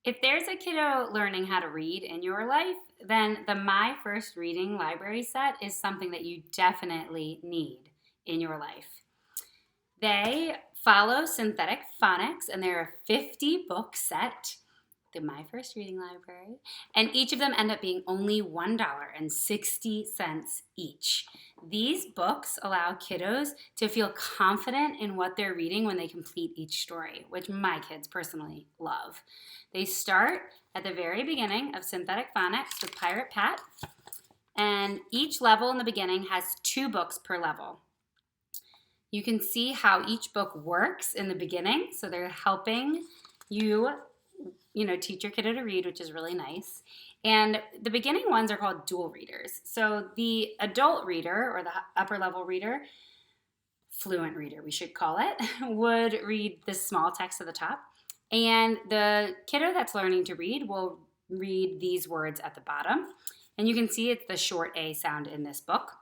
If there's a kiddo learning how to read in your life, then the My First Reading library set is something that you definitely need in your life. They follow synthetic phonics and they're a 50 book set, the My First Reading Library, and each of them end up being only $1.60 each. These books allow kiddos to feel confident in what they're reading when they complete each story, which my kids personally love. They start at the very beginning of Synthetic Phonics with Pirate Pat, and each level in the beginning has 2 books per level. You can see how each book works in the beginning, so they're helping you teach your kiddo to read, which is really nice. And the beginning ones are called dual readers. So the adult reader, or the upper level reader, fluent reader we should call it, would read this small text at the top. And the kiddo that's learning to read will read these words at the bottom. And you can see it's the short A sound in this book.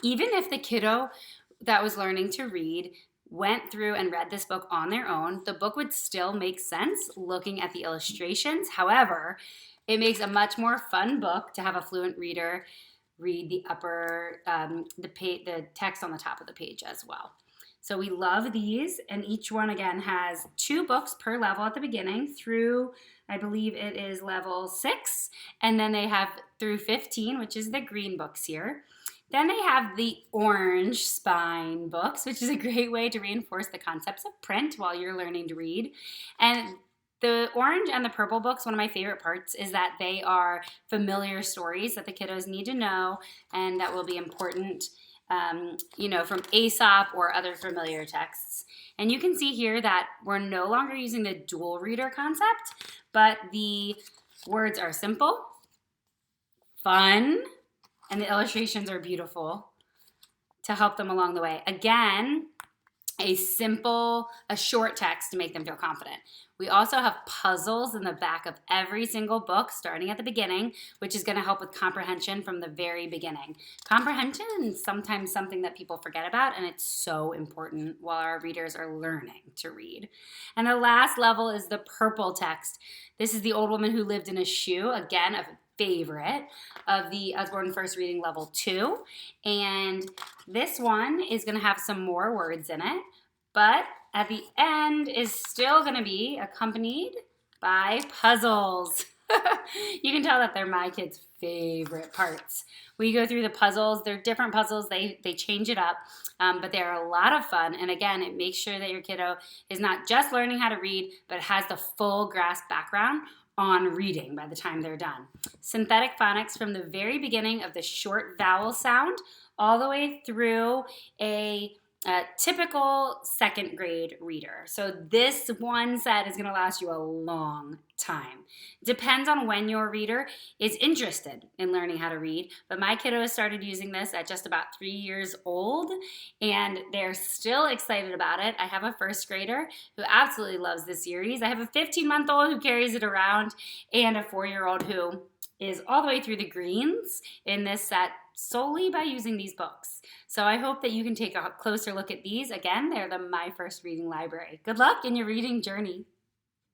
Even if the kiddo that was learning to read went through and read this book on their own, the book would still make sense looking at the illustrations. However, it makes a much more fun book to have a fluent reader read the the text on the top of the page as well. So we love these, and each one again has 2 books per level at the beginning through, I believe it is level 6, and then they have through 15, which is the green books here. Then they have the orange spine books, which is a great way to reinforce the concepts of print while you're learning to read. And the orange and the purple books, one of my favorite parts is that they are familiar stories that the kiddos need to know and that will be important, from Aesop or other familiar texts. And you can see here that we're no longer using the dual reader concept, but the words are simple, fun, and the illustrations are beautiful to help them along the way. Again, a short text to make them feel confident. We also have puzzles in the back of every single book, starting at the beginning, which is going to help with comprehension from the very beginning. Comprehension is sometimes something that people forget about, and it's so important while our readers are learning to read. And the last level is the purple text. This is The Old Woman Who Lived in a Shoe, again, a favorite of the Usborne First Reading Level 2. And this one is going to have some more words in it, but at the end is still going to be accompanied by puzzles. You can tell that they're my kids' favorite parts. We go through the puzzles. They're different puzzles. They change it up, but they're a lot of fun. And again, it makes sure that your kiddo is not just learning how to read, but has the full grasp background on reading by the time they're done. Synthetic phonics from the very beginning of the short vowel sound all the way through a typical second grade reader. So this one set is going to last you a long time. Depends on when your reader is interested in learning how to read, but my kiddos started using this at just about 3 years old, and they're still excited about it. I have a first grader who absolutely loves this series. I have a 15-month-old who carries it around, and a 4-year-old who is all the way through the greens in this set solely by using these books. So I hope that you can take a closer look at these. Again, they're the My First Reading Library. Good luck in your reading journey.